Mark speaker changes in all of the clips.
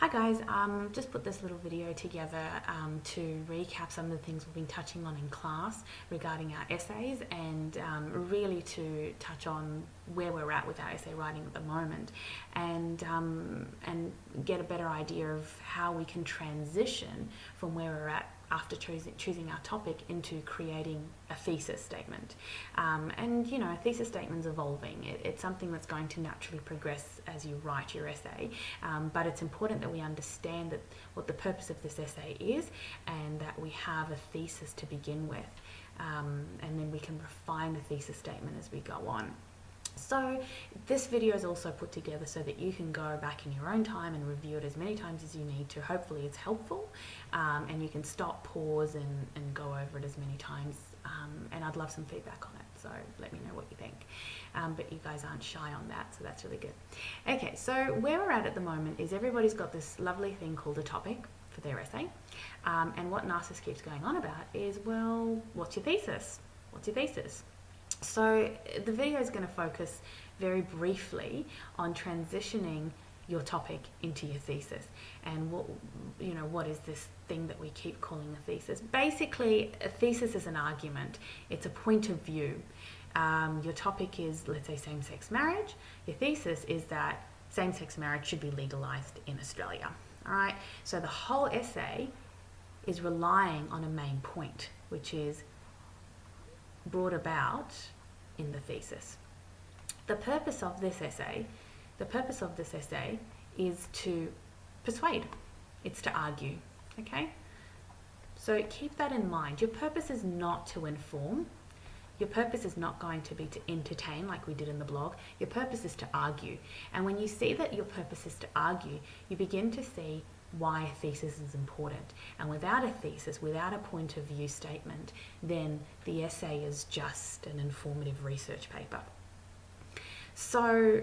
Speaker 1: Hi guys, just put this little video together to recap some of the things we've been touching on in class regarding our essays and really to touch on where we're at with our essay writing at the moment and get a better idea of how we can transition from where we're at after choosing our topic into creating a thesis statement. And you know, a thesis statement's evolving. It's something that's going to naturally progress as you write your essay, but it's important that we understand that what the purpose of this essay is and that we have a thesis to begin with, and then we can refine the thesis statement as we go on. So this video is also put together so that you can go back in your own time and review it as many times as you need to. Hopefully it's helpful, and you can stop, pause and go over it as many times, and I'd love some feedback on it, so let me know what you think. But you guys aren't shy on that, so that's really good. Okay, so where we're at the moment is everybody's got this lovely thing called a topic for their essay, and what Narcissus keeps going on about is, well, what's your thesis? What's your thesis? So the video is going to focus very briefly on transitioning your topic into your thesis, and what is this thing that we keep calling a thesis? Basically, a thesis is an argument. It's a point of view. Your topic is, let's say, same-sex marriage. Your thesis is that same-sex marriage should be legalized in Australia. All right. So the whole essay is relying on a main point, which is brought about in the thesis. The purpose of this essay is to persuade. It's to argue. Okay? So keep that in mind. Your purpose is not to inform. Your purpose is not going to be to entertain like we did in the blog. Your purpose is to argue. And when you see that your purpose is to argue, you begin to see why a thesis is important. And without a thesis, without a point of view statement, then the essay is just an informative research paper. So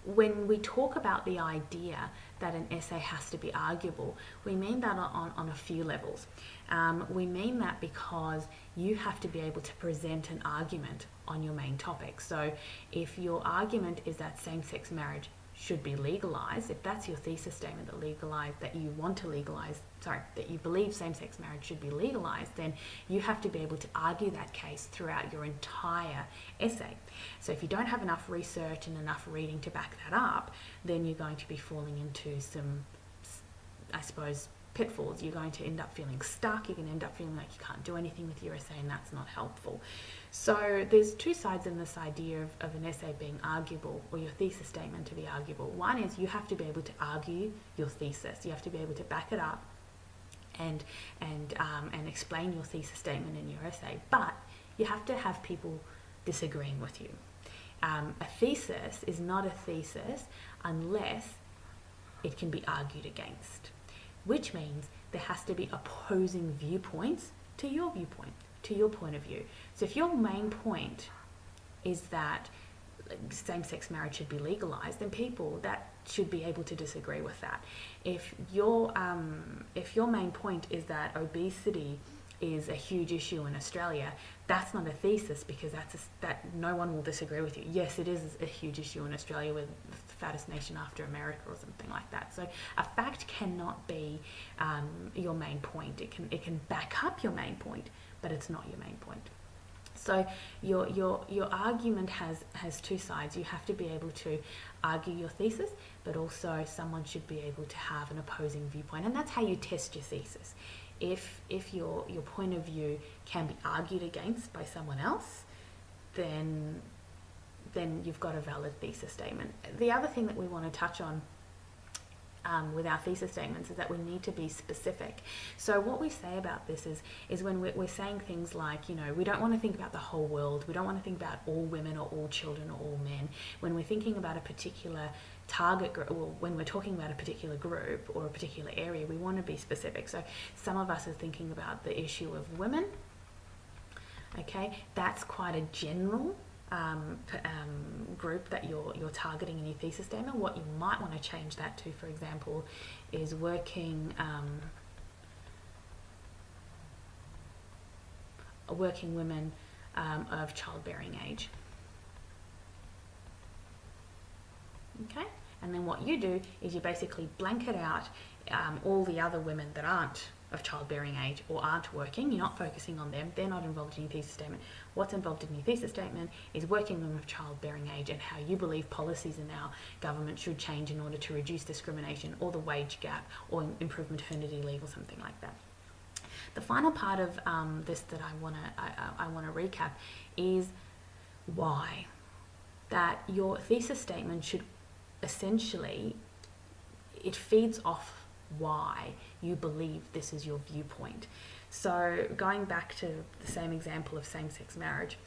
Speaker 1: when we talk about the idea that an essay has to be arguable, we mean that on a few levels. We mean that because you have to be able to present an argument on your main topic. So if your argument is that same-sex marriage should be legalized, if that's your thesis statement, that you believe same-sex marriage should be legalized, then you have to be able to argue that case throughout your entire essay. So if you don't have enough research and enough reading to back that up, then you're going to be falling into some, I suppose, pitfalls. You're going to end up feeling stuck. You're going to end up feeling like you can't do anything with your essay, and that's not helpful. So there's two sides in this idea of an essay being arguable, or your thesis statement to be arguable. One is you have to be able to argue your thesis. You have to be able to back it up and explain your thesis statement in your essay, but you have to have people disagreeing with you. A thesis is not a thesis unless it can be argued against, which means there has to be opposing viewpoints to your viewpoint, to your point of view. So if your main point is that same-sex marriage should be legalized, then people that should be able to disagree with that. If your main point is that obesity is a huge issue in Australia, that's not a thesis, because that no one will disagree with you. Yes, it is a huge issue in Australia. We're the fattest nation after America or something like that. So a fact cannot be your main point. It can back up your main point, but it's not your main point. So your argument has two sides. You have to be able to argue your thesis, but also someone should be able to have an opposing viewpoint, and that's how you test your thesis. If your point of view can be argued against by someone else, then you've got a valid thesis statement. The other thing that we want to touch on with our thesis statements is that we need to be specific. So what we say about this is when we're saying things like, you know, we don't want to think about the whole world. We don't want to think about all women or all children or all men. When we're thinking about a particular target group, or when we're talking about a particular group or a particular area, we want to be specific. So some of us are thinking about the issue of women. Okay, that's quite a general group that you're targeting in your thesis statement. What you might want to change that to, for example, is working women of childbearing age. Okay, And then what you do is you basically blanket out all the other women that aren't of childbearing age or aren't working. You're not focusing on them. They're not involved in your thesis statement. What's involved in your thesis statement is working women of childbearing age and how you believe policies in our government should change in order to reduce discrimination or the wage gap or improve maternity leave or something like that. The final part of this that I want to recap is why. That your thesis statement should essentially, it feeds off why you believe this is your viewpoint. So going back to the same example of same-sex marriage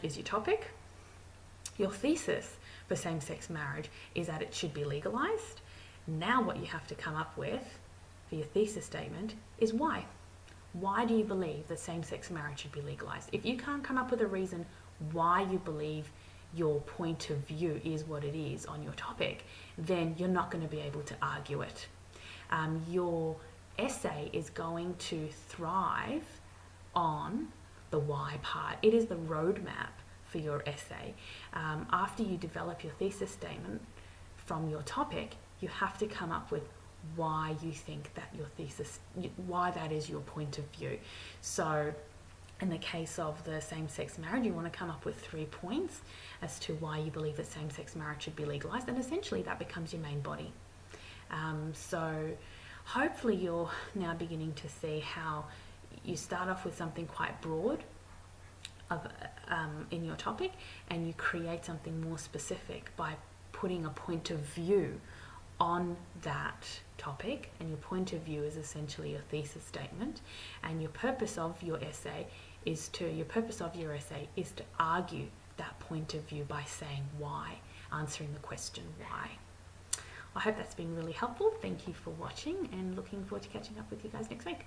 Speaker 1: is your topic. Your thesis for same-sex marriage is that it should be legalized. Now what you have to come up with for your thesis statement is why. Why do you believe that same-sex marriage should be legalized? If you can't come up with a reason why you believe your point of view is what it is on your topic, then you're not going to be able to argue it. Your essay is going to thrive on the why part. It is the roadmap for your essay. After you develop your thesis statement from your topic, you have to come up with why you think that your thesis, why that is your point of view. So in the case of the same-sex marriage, you want to come up with 3 points as to why you believe that same-sex marriage should be legalized, and essentially that becomes your main body. So hopefully you're now beginning to see how you start off with something quite broad in your topic, and you create something more specific by putting a point of view on that topic, and your point of view is essentially your thesis statement, and your purpose of your essay is to argue that point of view by saying why, answering the question why. I hope that's been really helpful. Thank you for watching, and looking forward to catching up with you guys next week.